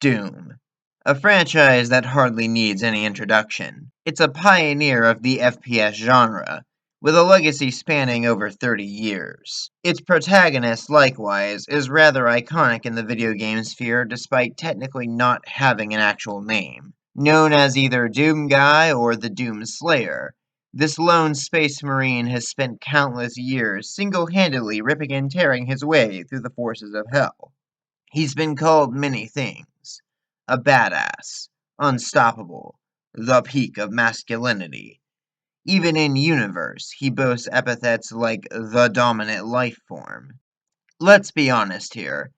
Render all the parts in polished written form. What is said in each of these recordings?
Doom, a franchise that hardly needs any introduction. It's a pioneer of the FPS genre, with a legacy spanning over 30 years. Its protagonist, likewise, is rather iconic in the video game sphere despite technically not having an actual name. Known as either Doom Guy or the Doom Slayer, this lone space marine has spent countless years single-handedly ripping and tearing his way through the forces of hell. He's been called many things: a badass, unstoppable, the peak of masculinity. Even in universe, he boasts epithets like the dominant life form. Let's be honest here.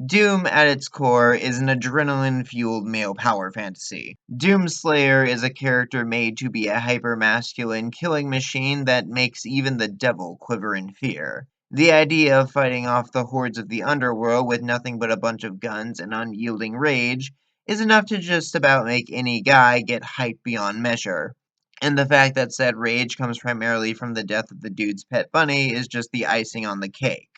Doom at its core is an adrenaline-fueled male power fantasy. Doomslayer is a character made to be a hyper-masculine killing machine that makes even the devil quiver in fear. The idea of fighting off the hordes of the underworld with nothing but a bunch of guns and unyielding rage is enough to just about make any guy get hyped beyond measure. And the fact that said rage comes primarily from the death of the dude's pet bunny is just the icing on the cake.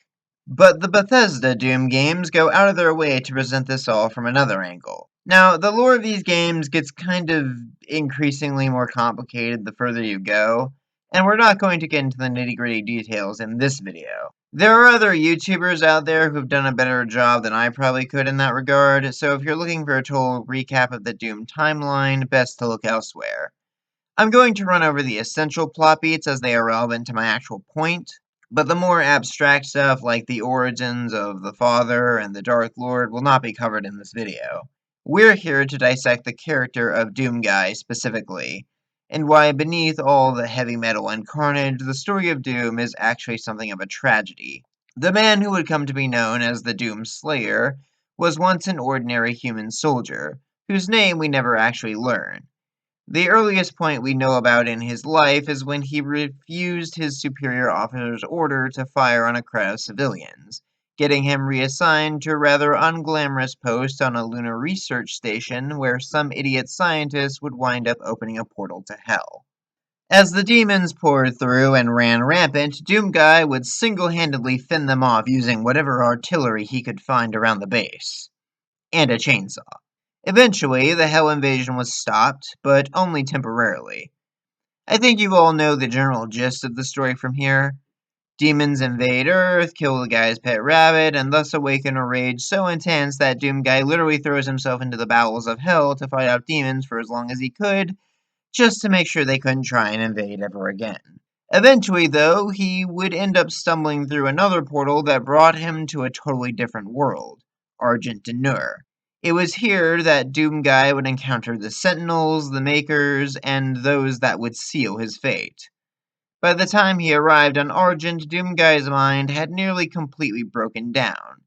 But the Bethesda Doom games go out of their way to present this all from another angle. Now, the lore of these games gets kind of increasingly more complicated the further you go, and we're not going to get into the nitty-gritty details in this video. There are other YouTubers out there who've done a better job than I probably could in that regard, so if you're looking for a total recap of the Doom timeline, best to look elsewhere. I'm going to run over the essential plot beats as they are relevant to my actual point, but the more abstract stuff like the origins of the Father and the Dark Lord will not be covered in this video. We're here to dissect the character of Doom Guy specifically, and why beneath all the heavy metal and carnage, the story of Doom is actually something of a tragedy. The man who would come to be known as the Doom Slayer was once an ordinary human soldier, whose name we never actually learn. The earliest point we know about in his life is when he refused his superior officer's order to fire on a crowd of civilians, getting him reassigned to a rather unglamorous post on a lunar research station where some idiot scientist would wind up opening a portal to hell. As the demons poured through and ran rampant, Doom Guy would single-handedly fend them off using whatever artillery he could find around the base. And a chainsaw. Eventually, the Hell invasion was stopped, but only temporarily. I think you all know the general gist of the story from here. Demons invade Earth, kill the guy's pet rabbit, and thus awaken a rage so intense that Doom Guy literally throws himself into the bowels of hell to fight out demons for as long as he could, just to make sure they couldn't try and invade ever again. Eventually, though, he would end up stumbling through another portal that brought him to a totally different world, Argent Denur. It was here that Doom Guy would encounter the Sentinels, the Makers, and those that would seal his fate. By the time he arrived on Argent, Doom Guy's mind had nearly completely broken down.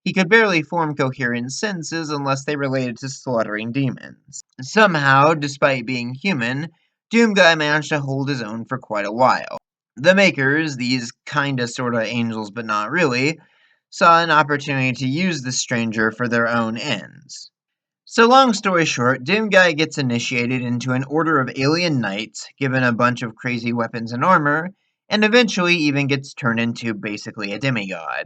He could barely form coherent sentences unless they related to slaughtering demons. Somehow, despite being human, Doom Guy managed to hold his own for quite a while. The Makers, these kinda sorta angels but not really, saw an opportunity to use the stranger for their own ends. So long story short, Doom Guy gets initiated into an order of alien knights, given a bunch of crazy weapons and armor, and eventually even gets turned into basically a demigod.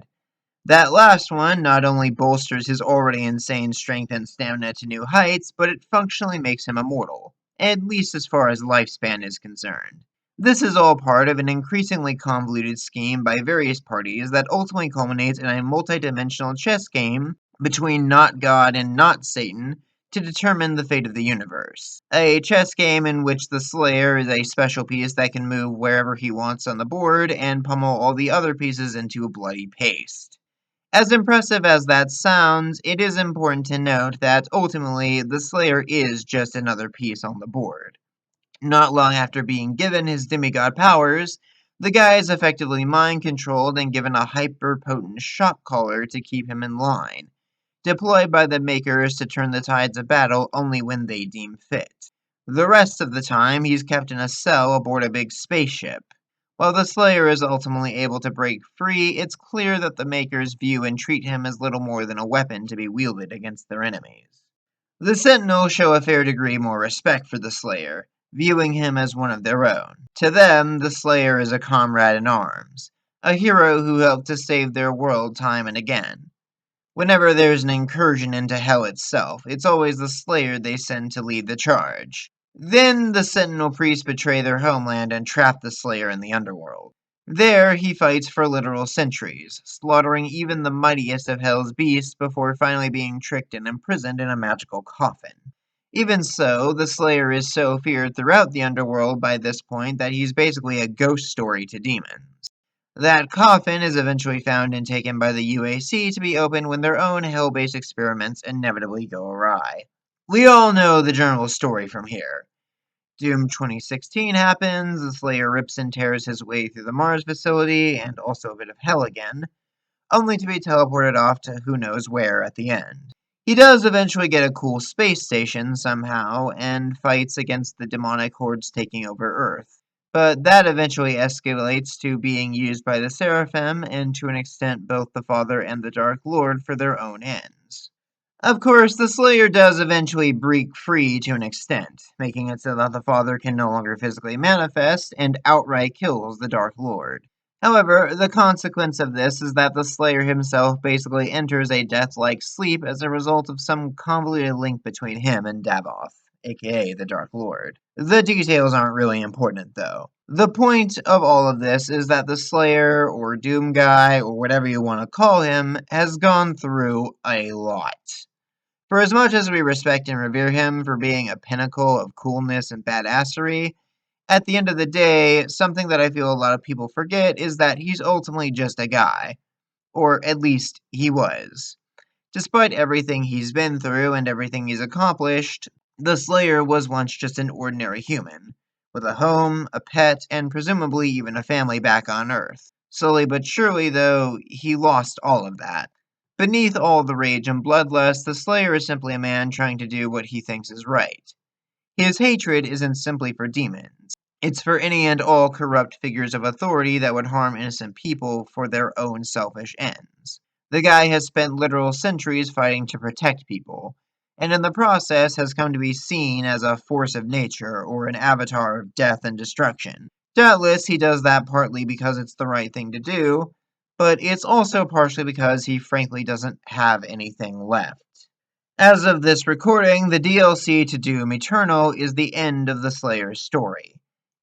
That last one not only bolsters his already insane strength and stamina to new heights, but it functionally makes him immortal, at least as far as lifespan is concerned. This is all part of an increasingly convoluted scheme by various parties that ultimately culminates in a multi-dimensional chess game between not God and not Satan to determine the fate of the universe. A chess game in which the Slayer is a special piece that can move wherever he wants on the board and pummel all the other pieces into a bloody paste. As impressive as that sounds, it is important to note that ultimately the Slayer is just another piece on the board. Not long after being given his demigod powers, the guy is effectively mind-controlled and given a hyper-potent shock collar to keep him in line, deployed by the Makers to turn the tides of battle only when they deem fit. The rest of the time, he's kept in a cell aboard a big spaceship. While the Slayer is ultimately able to break free, it's clear that the Makers view and treat him as little more than a weapon to be wielded against their enemies. The Sentinels show a fair degree more respect for the Slayer, viewing him as one of their own. To them, the Slayer is a comrade in arms, a hero who helped to save their world time and again. Whenever there's an incursion into hell itself, it's always the Slayer they send to lead the charge. Then the Sentinel priests betray their homeland and trap the Slayer in the underworld. There, he fights for literal centuries, slaughtering even the mightiest of Hell's beasts before finally being tricked and imprisoned in a magical coffin. Even so, the Slayer is so feared throughout the underworld by this point that he's basically a ghost story to demons. That coffin is eventually found and taken by the UAC to be opened when their own hell-based experiments inevitably go awry. We all know the general story from here. Doom 2016 happens, the Slayer rips and tears his way through the Mars facility, and also a bit of hell again, only to be teleported off to who knows where at the end. He does eventually get a cool space station somehow, and fights against the demonic hordes taking over Earth. But that eventually escalates to being used by the Seraphim, and to an extent both the Father and the Dark Lord for their own ends. Of course, the Slayer does eventually break free to an extent, making it so that the Father can no longer physically manifest and outright kills the Dark Lord. However, the consequence of this is that the Slayer himself basically enters a death-like sleep as a result of some convoluted link between him and Davoth, aka the Dark Lord. The details aren't really important though. The point of all of this is that the Slayer, or Doom Guy, or whatever you want to call him, has gone through a lot. For as much as we respect and revere him for being a pinnacle of coolness and badassery, at the end of the day, something that I feel a lot of people forget is that he's ultimately just a guy. Or at least, he was. Despite everything he's been through and everything he's accomplished, the Slayer was once just an ordinary human, with a home, a pet, and presumably even a family back on Earth. Slowly but surely, though, he lost all of that. Beneath all the rage and bloodlust, the Slayer is simply a man trying to do what he thinks is right. His hatred isn't simply for demons. It's for any and all corrupt figures of authority that would harm innocent people for their own selfish ends. The guy has spent literal centuries fighting to protect people, and in the process has come to be seen as a force of nature or an avatar of death and destruction. Doubtless, he does that partly because it's the right thing to do, but it's also partially because he frankly doesn't have anything left. As of this recording, the DLC to Doom Eternal is the end of the Slayer's story.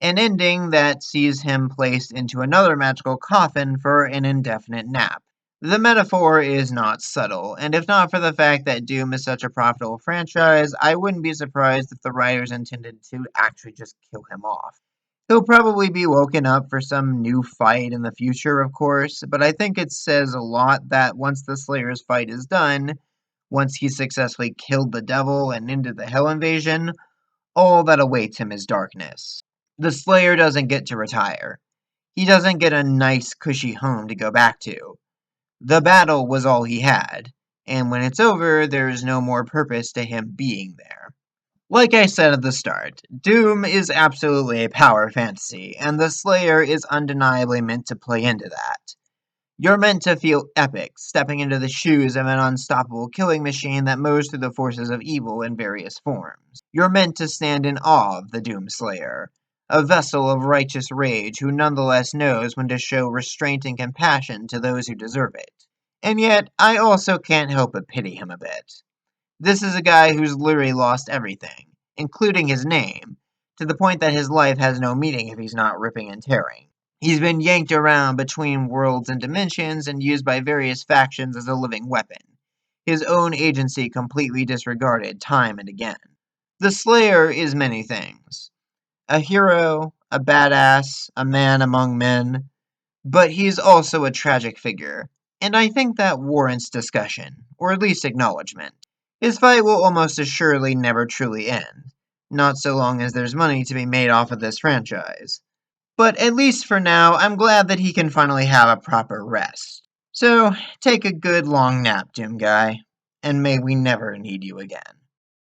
An ending that sees him placed into another magical coffin for an indefinite nap. The metaphor is not subtle, and if not for the fact that Doom is such a profitable franchise, I wouldn't be surprised if the writers intended to actually just kill him off. He'll probably be woken up for some new fight in the future, of course, but I think it says a lot that once the Slayer's fight is done, once he's successfully killed the devil and ended the Hell invasion, all that awaits him is darkness. The Slayer doesn't get to retire. He doesn't get a nice, cushy home to go back to. The battle was all he had, and when it's over, there is no more purpose to him being there. Like I said at the start, Doom is absolutely a power fantasy, and the Slayer is undeniably meant to play into that. You're meant to feel epic, stepping into the shoes of an unstoppable killing machine that mows through the forces of evil in various forms. You're meant to stand in awe of the Doomslayer, a vessel of righteous rage who nonetheless knows when to show restraint and compassion to those who deserve it. And yet, I also can't help but pity him a bit. This is a guy who's literally lost everything, including his name, to the point that his life has no meaning if he's not ripping and tearing. He's been yanked around between worlds and dimensions and used by various factions as a living weapon. His own agency completely disregarded time and again. The Slayer is many things. A hero, a badass, a man among men, but he's also a tragic figure, and I think that warrants discussion, or at least acknowledgement. His fight will almost assuredly never truly end, not so long as there's money to be made off of this franchise. But at least for now, I'm glad that he can finally have a proper rest. So, take a good long nap, Doom Guy, and may we never need you again.